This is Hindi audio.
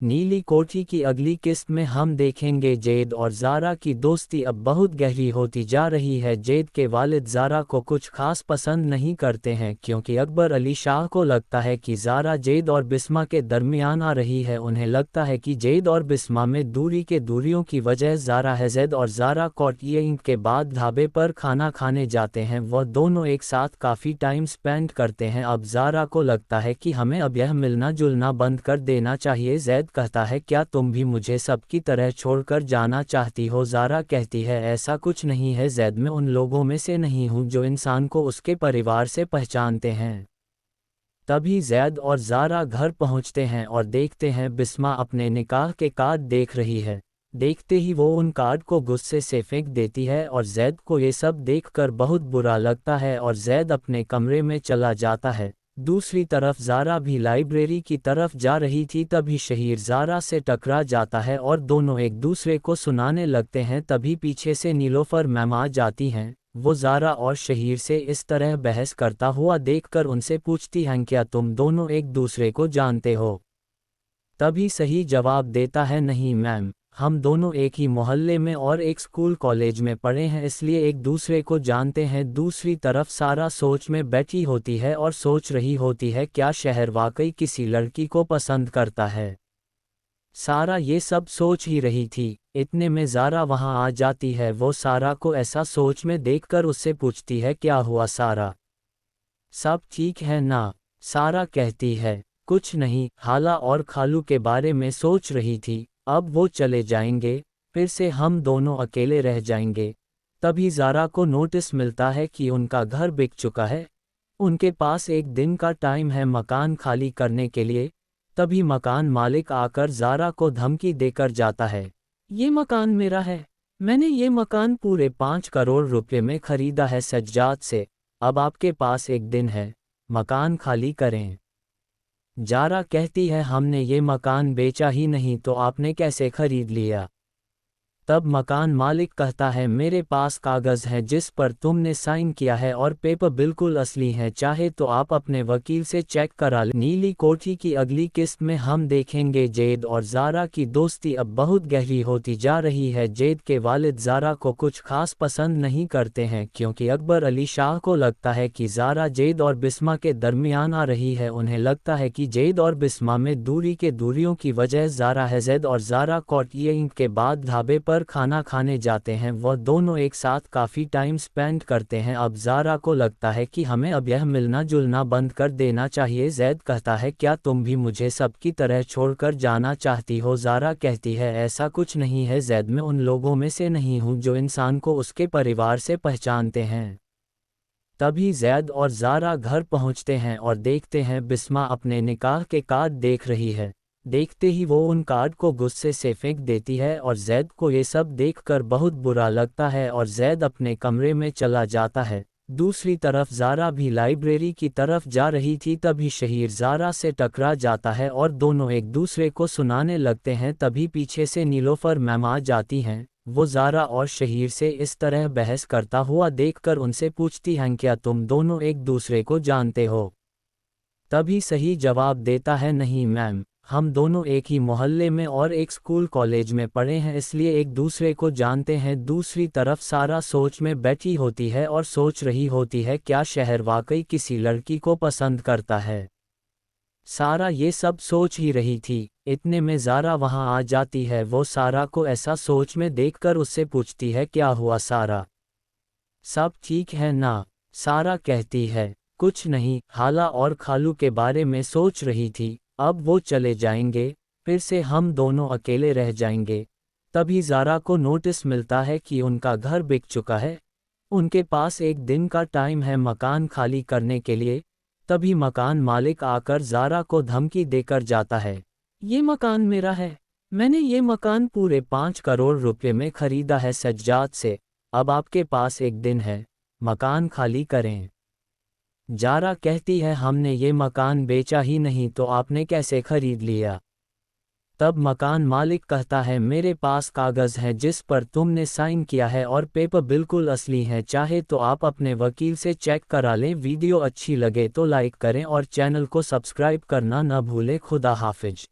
नीली कोठी की अगली किस्त में हम देखेंगे जैद और ज़ारा की दोस्ती अब बहुत गहरी होती जा रही है। जैद के वालिद ज़ारा को कुछ खास पसंद नहीं करते हैं क्योंकि अकबर अली शाह को लगता है कि ज़ारा जैद और बिस्मा के दरमियान आ रही है। उन्हें लगता है कि जैद और बिस्मा में दूरियों की वजह ज़ारा है। जैद और ज़ारा कोर्टिंग के बाद ढाबे पर खाना खाने जाते हैं। वह दोनों एक साथ काफ़ी टाइम स्पेंड करते हैं। अब ज़ारा को लगता है कि हमें अब यह मिलना जुलना बंद कर देना चाहिए। जैद कहता है क्या तुम भी मुझे सबकी तरह छोड़कर जाना चाहती हो? ज़ारा कहती है ऐसा कुछ नहीं है जैद, मैं उन लोगों में से नहीं हूँ जो इंसान को उसके परिवार से पहचानते हैं। तभी जैद और ज़ारा घर पहुँचते हैं और देखते हैं बिस्मा अपने निकाह के कार्ड देख रही है। देखते ही वो उन कार्ड को गुस्से से फेंक देती है और जैद को ये सब देखकर बहुत बुरा लगता है और जैद अपने कमरे में चला जाता है। दूसरी तरफ ज़ारा भी लाइब्रेरी की तरफ जा रही थी। तभी शहीर ज़ारा से टकरा जाता है और दोनों एक दूसरे को सुनाने लगते हैं। तभी पीछे से नीलोफर मैम आ जाती हैं। वो ज़ारा और शहीर से इस तरह बहस करता हुआ देखकर उनसे पूछती हैं क्या तुम दोनों एक दूसरे को जानते हो? तभी सही जवाब देता है नहीं मैम, हम दोनों एक ही मोहल्ले में और एक स्कूल कॉलेज में पढ़े हैं इसलिए एक दूसरे को जानते हैं। दूसरी तरफ सारा सोच में बैठी होती है और सोच रही होती है क्या शहर वाकई किसी लड़की को पसंद करता है। सारा ये सब सोच ही रही थी, इतने में ज़ारा वहाँ आ जाती है। वो सारा को ऐसा सोच में देखकर उससे पूछती है क्या हुआ सारा, सब ठीक है ना? सारा कहती है कुछ नहीं, खाला और खालू के बारे में सोच रही थी, अब वो चले जाएंगे, फिर से हम दोनों अकेले रह जाएंगे। तभी ज़ारा को नोटिस मिलता है कि उनका घर बिक चुका है। उनके पास एक दिन का टाइम है मकान खाली करने के लिए। तभी मकान मालिक आकर ज़ारा को धमकी देकर जाता है, ये मकान मेरा है, मैंने ये मकान पूरे 5 करोड़ रुपए में खरीदा है सज्जाद से, अब आपके पास एक दिन है, मकान खाली करें। ज़ारा कहती है हमने ये मकान बेचा ही नहीं तो आपने कैसे खरीद लिया? तब मकान मालिक कहता है मेरे पास कागज़ है जिस पर तुमने साइन किया है और पेपर बिल्कुल असली है, चाहे तो आप अपने वकील से चेक करा लें। नीली कोठी की अगली किस्त में हम देखेंगे जैद और ज़ारा की दोस्ती अब बहुत गहरी होती जा रही है। जैद के वालिद ज़ारा को कुछ खास पसंद नहीं करते हैं क्योंकि अकबर अली शाह को लगता है कि ज़ारा जैद और बिस्मा के दरमियान आ रही है। उन्हें लगता है कि जैद और बिस्मा में दूरियों की वजह ज़ारा है। जैद और ज़ारा कोर्टिंग के बाद ढाबे पर खाना खाने जाते हैं। वह दोनों एक साथ काफ़ी टाइम स्पेंड करते हैं। अब ज़ारा को लगता है कि हमें अब यह मिलना जुलना बंद कर देना चाहिए। जैद कहता है क्या तुम भी मुझे सबकी तरह छोड़कर जाना चाहती हो? ज़ारा कहती है ऐसा कुछ नहीं है जैद, मैं उन लोगों में से नहीं हूँ जो इंसान को उसके परिवार से पहचानते हैं। तभी जैद और ज़ारा घर पहुँचते हैं और देखते हैं बिस्मा अपने निकाह के कार्ड देख रही है। देखते ही वो उन कार्ड को गुस्से से फेंक देती है और जैद को ये सब देखकर बहुत बुरा लगता है और जैद अपने कमरे में चला जाता है। दूसरी तरफ ज़ारा भी लाइब्रेरी की तरफ जा रही थी। तभी शहीर ज़ारा से टकरा जाता है और दोनों एक दूसरे को सुनाने लगते हैं। तभी पीछे से नीलोफर मैम आ जाती हैं। वो ज़ारा और शहीर से इस तरह बहस करता हुआ देखकर उनसे पूछती हैं क्या तुम दोनों एक दूसरे को जानते हो? तभी सही जवाब देता है नहीं मैम, हम दोनों एक ही मोहल्ले में और एक स्कूल कॉलेज में पढ़े हैं इसलिए एक दूसरे को जानते हैं। दूसरी तरफ सारा सोच में बैठी होती है और सोच रही होती है क्या शहर वाकई किसी लड़की को पसंद करता है। सारा ये सब सोच ही रही थी, इतने में ज़ारा वहाँ आ जाती है। वो सारा को ऐसा सोच में देखकर उससे पूछती है क्या हुआ सारा, सब ठीक है ना? सारा कहती है कुछ नहीं, खाला और खालू के बारे में सोच रही थी, अब वो चले जाएंगे, फिर से हम दोनों अकेले रह जाएंगे। तभी ज़ारा को नोटिस मिलता है कि उनका घर बिक चुका है। उनके पास एक दिन का टाइम है मकान खाली करने के लिए। तभी मकान मालिक आकर ज़ारा को धमकी देकर जाता है, ये मकान मेरा है, मैंने ये मकान पूरे 5 करोड़ रुपए में खरीदा है सज्जाद से, अब आपके पास एक दिन है, मकान खाली करें। ज़ारा कहती है हमने ये मकान बेचा ही नहीं तो आपने कैसे खरीद लिया? तब मकान मालिक कहता है मेरे पास कागज़ है जिस पर तुमने साइन किया है और पेपर बिल्कुल असली है, चाहे तो आप अपने वकील से चेक करा लें। वीडियो अच्छी लगे तो लाइक करें और चैनल को सब्सक्राइब करना न भूलें। खुदा हाफिज।